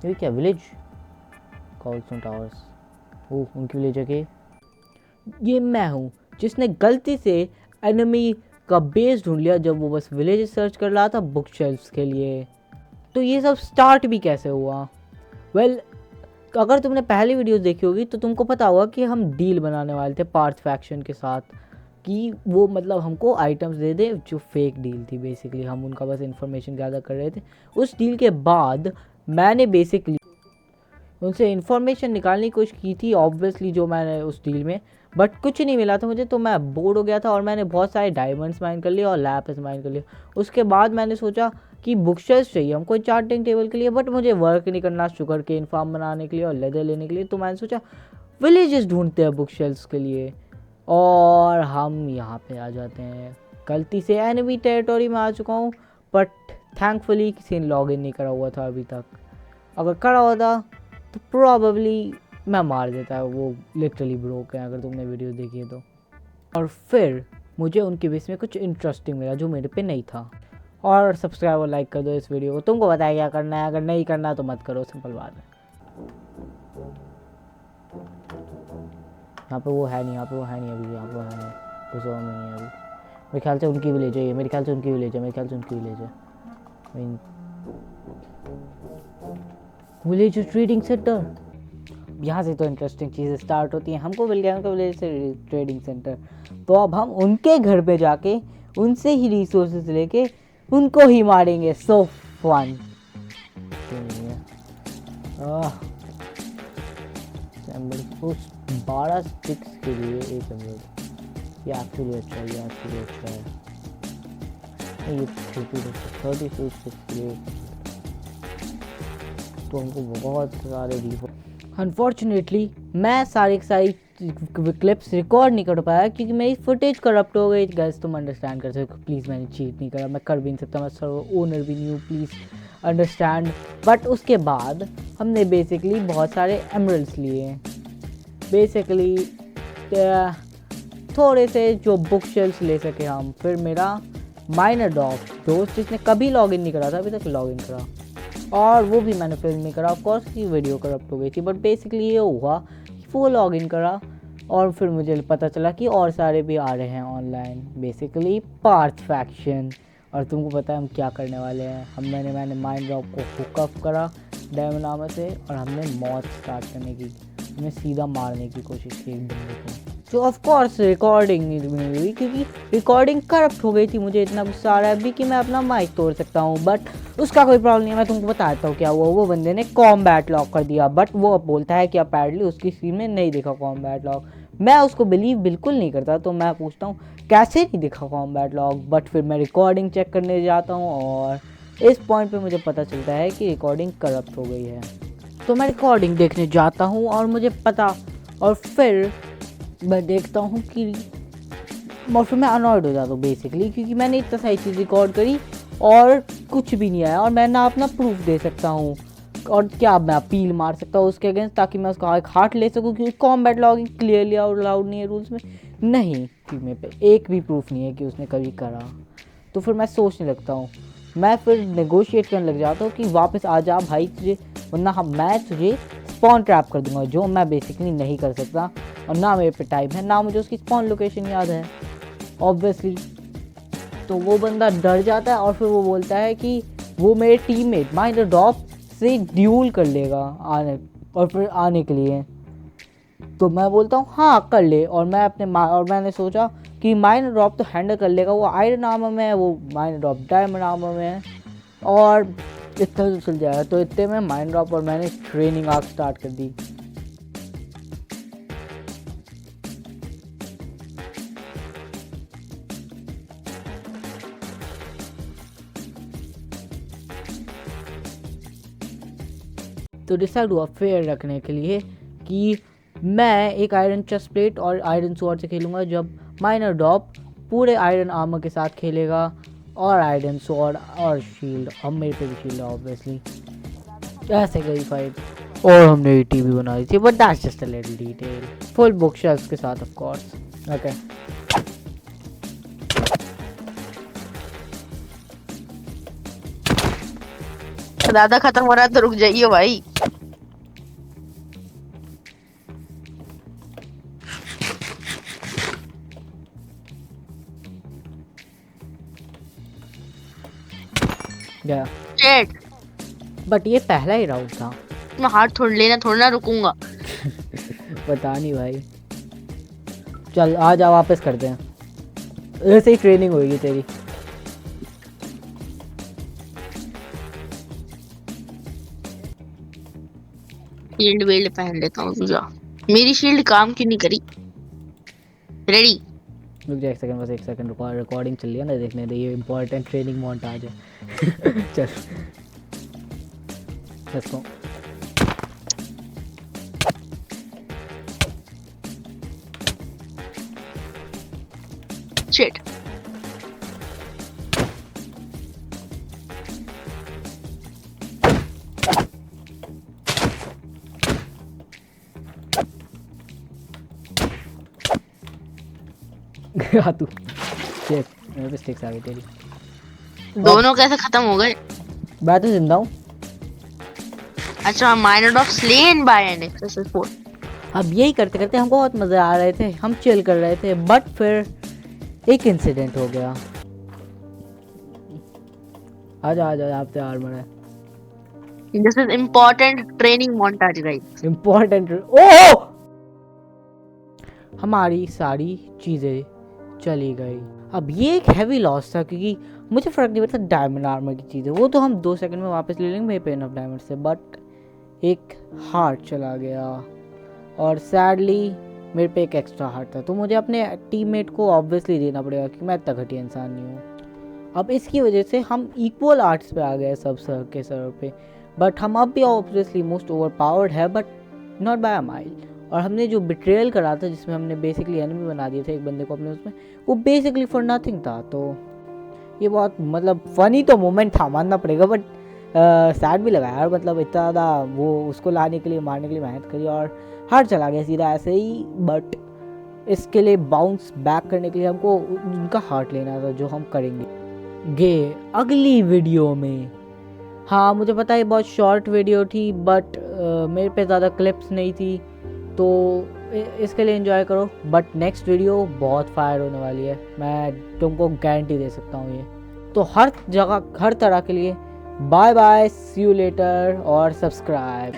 ये क्या village? कॉल्सटोन towers. ओह, उनकी विलेज है कि ये मैं हूँ जिसने गलती से एनिमी का बेस ढूंढ लिया जब वो बस विलेज सर्च कर रहा था बुक शेल्फ्स के लिए। तो ये सब स्टार्ट भी कैसे हुआ? वेल, अगर तुमने पहली वीडियो देखी होगी तो तुमको पता होगा कि हम डील बनाने वाले थे पार्थ फैक्शन के साथ कि वो मतलब हमको आइटम्स दे दे, जो फेक डील थी। बेसिकली हम उनका बस इंफॉर्मेशन गैदर कर रहे थे। उस डील के बाद मैंने बेसिकली उनसे इन्फॉर्मेशन निकालने की कोशिश की थी, ऑब्वियसली, जो मैंने उस डील में, बट कुछ नहीं मिला था मुझे। तो मैं बोर हो गया था और मैंने बहुत सारे डायमंड्स माइन कर लिए और लैपिस माइन कर लिया। उसके बाद मैंने सोचा कि बुक शेल्फ चाहिए हमको चार्टिंग टेबल के लिए, बट मुझे वर्क नहीं करना शुगर केन फार्म बनाने के लिए और लेदर लेने के लिए। तो मैंने सोचा विलेजेस ढूंढते हैं बुक शेल्फ के लिए, और हम यहाँ पे आ जाते हैं। गलती से एनिमी टेरिटोरी में आ चुका हूँ, बट थैंकफुली किसी ने लॉग इन नहीं करा हुआ था अभी तक। अगर करा होता तो प्रोबेबली मैं मार देता है। वो लिटरली ब्रोक है, अगर तुमने वीडियो देखी है तो। और फिर मुझे उनके बेस में कुछ इंटरेस्टिंग मिला जो मेरे पे नहीं था। और सब्सक्राइब और लाइक कर दो इस वीडियो को। तुमको बताया क्या करना है, अगर नहीं करना तो मत करो, सिंपल बात है। यहाँ पे वो है नहीं, यहाँ पे वो है नहीं अभी, यहाँ पे वो है नहीं, कुछ और नहीं है अभी। मेरे ख्याल से उनकी विलेज है ये, मेरे ख्याल से उनकी विलेज है, मेरे ख्याल से उनकी विलेज है। विलेज ट्रेडिंग सेंटर, यहाँ से तो इंटरेस्टिंग चीज़ें स्टार्ट होती हैं। हमको मिल गया उनका विलेज से ट्रेडिंग सेंटर, तो अब हम उनके घर पे जाके उनसे ही रिसोर्सेज लेके उनको ही मारेंगे। So fun. उस 12 स्टिक्स के लिए 1 एमराल्ड, ये एक्चुअली अच्छा है, ये एक्चुअली अच्छा है। ये 32 स्टिक्स के लिए तो हमको बहुत सारे अनफॉर्चुनेटली मैं सारी क्लिप्स रिकॉर्ड नहीं कर पाया क्योंकि मेरी फुटेज करप्ट हो गई। गाइस तुम अंडरस्टैंड कर सकते हो, प्लीज़ मैंने चीट नहीं करा, मैं कर भी नहीं सकता, मैं सर्वर ओनर भी नहीं हूँ, प्लीज़ अंडरस्टैंड। बट उसके बाद हमने बेसिकली बहुत सारे एमरल्ड्स लिए, बेसिकली थोड़े से जो बुक शेल्फ्स ले सके हम। फिर मेरा माइनर डॉग दोस्त जिसने कभी लॉगिन नहीं करा था अभी तक लॉगिन करा, और वो भी मैंने फिल्म नहीं करा, ऑफकोर्स की वीडियो करप्ट हो गई थी। बट बेसिकली ये हुआ कि वो लॉगिन करा और फिर मुझे पता चला कि और सारे भी आ रहे हैं ऑनलाइन, बेसिकली पार्थ फैक्शन। और तुमको पता है हम क्या करने वाले हैं। मैंने माइंड ड्रॉप को हुकअप करा डायमंड से, और हमने मौत स्टार्ट करने की, हमने सीधा मारने की कोशिश की एक बंदे को, जो ऑफ कोर्स रिकॉर्डिंग नहीं हुई क्योंकि रिकॉर्डिंग करप्ट हो गई थी। मुझे इतना गुस्सा आ रहा है अभी कि मैं अपना माइक तोड़ सकता हूँ, बट उसका कोई प्रॉब्लम नहीं है। मैं तुमको बताता हूँ क्या हुआ। वो बंदे ने कॉम्बैट लॉक कर दिया, बट वो बोलता है कि अपेरेंटली उसकी स्क्रीन में नहीं दिखा कॉम्बैट लॉक। मैं उसको बिलीव बिल्कुल नहीं करता, तो मैं पूछता हूँ कैसे नहीं दिखा कॉम्बैट लॉक। बट फिर मैं रिकॉर्डिंग चेक करने जाता हूँ और इस पॉइंट पे मुझे पता चलता है कि रिकॉर्डिंग करप्ट हो गई है। तो मैं रिकॉर्डिंग देखने जाता हूँ और मुझे पता, और फिर मैं देखता हूँ कि, और फिर मैं अनॉयड हो जाता हूँ बेसिकली, क्योंकि मैंने इतना सारी चीज़ रिकॉर्ड करी और कुछ भी नहीं आया, और मैं ना अपना प्रूफ दे सकता हूँ और क्या मैं अपील मार सकता हूँ उसके अगेंस्ट ताकि मैं उसका हार्ट ले सकूँ, क्योंकि कॉम्बैट लॉगिंग क्लियरली अलाउड नहीं है रूल्स में। नहीं, कि मेरे पे एक भी प्रूफ नहीं है कि उसने कभी करा। तो फिर मैं सोचने लगता हूँ, मैं फिर नेगोशिएट करने लग जाता हूँ कि वापस आ जा भाई तुझे, वरना मैं तुझे स्पॉन ट्रैप कर दूंगा, जो मैं बेसिकली नहीं कर सकता, और ना मेरे पे टाइम है, ना मुझे उसकी स्पॉन लोकेशन याद है ऑब्वियसली। तो वो बंदा डर जाता है और फिर वो बोलता है कि वो मेरे टीममेट माइनर ड्रॉप से ड्यूल कर लेगा आने के लिए। तो मैं बोलता हूँ हाँ कर ले, और मैंने सोचा कि माइनर ड्रॉप तो हैंडल कर लेगा, वो आयरन आर्मर में है, वो माइनर ड्रॉप डायमंड आर्मर में है, और इतना तो चल जाएगा। तो इतने में माइनर ड्रॉप और मैंने ट्रेनिंग आर्क स्टार्ट कर दी। तो डिसाइड हुआ फेयर रखने के लिए कि मैं एक आयरन चेस्ट प्लेट और आयरन स्वॉर्ड से खेलूंगा, जब माइनर ड्रॉप पूरे आयरन आर्मर के साथ खेलेगा, और आयरन स्वॉर्ड और शील्ड, अब मेरे पे भी शील्ड है ऑब्वियसली। ऐसे गई फाइट, और हमने टीवी बनाई थी, but that's just a little detail. Full book shelves के साथ ऑफ कोर्स। ओके, ज्यादा खत्म हो रहा है तो रुक जाइए भाई। गया। शेट, बट ये पहला ही राउंड था। मैं हाथ थोड़ी ना रुकूंगा। पता नहीं भाई। चल आ जा, वापस करते हैं, ऐसे ही ट्रेनिंग होगी तेरी। शील्ड वील्ड पहन लेता हूँ तुझा। मेरी शील्ड काम क्यों नहीं करी? रेडी? रुक जा एक सेकंड, बस एक सेकंड, रिकॉर्डिंग चल रही है ना, देखने दे, ये इंपॉर्टेंट ट्रेनिंग मोन्टाज है। चल लेट्स गो। शिट। हाँ तू चेक, मेरे पे स्टिक्स आ गई तेरी। दोनों कैसे खत्म हो गए? मैं तो जिंदा हूँ। अच्छा, minor of slain by an excessive force. अब यही करते करते हमको बहुत मज़े आ रहे थे, हम चिल कर रहे थे, बट फिर एक इंसिडेंट हो गया। आजा आजा, यहाँ पे आर्मर है। This is important training montage guys. Important. Oh, हमारी सारी चीज़ें चली गई। अब ये एक हैवी लॉस था, क्योंकि मुझे फ़र्क नहीं पड़ता डायमंड आर्मर की चीज़ें, वो तो हम 2 सेकंड में वापस ले लेंगे मेरे पे इनफ डायमंड से, बट एक हार्ट चला गया, और सैडली मेरे पे एक एक्स्ट्रा हार्ट था, तो मुझे अपने टीममेट को ऑब्वियसली देना पड़ेगा, क्योंकि मैं इतना घटिया इंसान नहीं हूँ। अब इसकी वजह से हम इक्वल आर्ट्स पे आ गए सब सर के सर पे, बट हम अब भी ऑब्वियसली मोस्ट ओवर पावर्ड है, but not by a mile. और हमने जो बिट्रेयल करा था, जिसमें हमने बेसिकली एनिमी बना दिए थे एक बंदे को अपने उसमें, वो बेसिकली फॉर नथिंग था। तो ये बहुत मतलब फ़नी तो मोमेंट था, मानना पड़ेगा, बट सैड भी लगा यार। मतलब इतना ज़्यादा वो उसको लाने के लिए, मारने के लिए मेहनत करी, और हार चला गया सीधा ऐसे ही। बट इसके लिए बाउंस बैक करने के लिए हमको उनका हार्ट लेना था, जो हम करेंगे अगली वीडियो में। हाँ मुझे पता है बहुत शॉर्ट वीडियो थी, बट मेरे पे ज़्यादा क्लिप्स नहीं थी, तो इसके लिए एंजॉय करो। बट नेक्स्ट वीडियो बहुत फायर होने वाली है, मैं तुमको गारंटी दे सकता हूँ ये। तो हर जगह हर तरह के लिए bye bye, see you later, और सब्सक्राइब।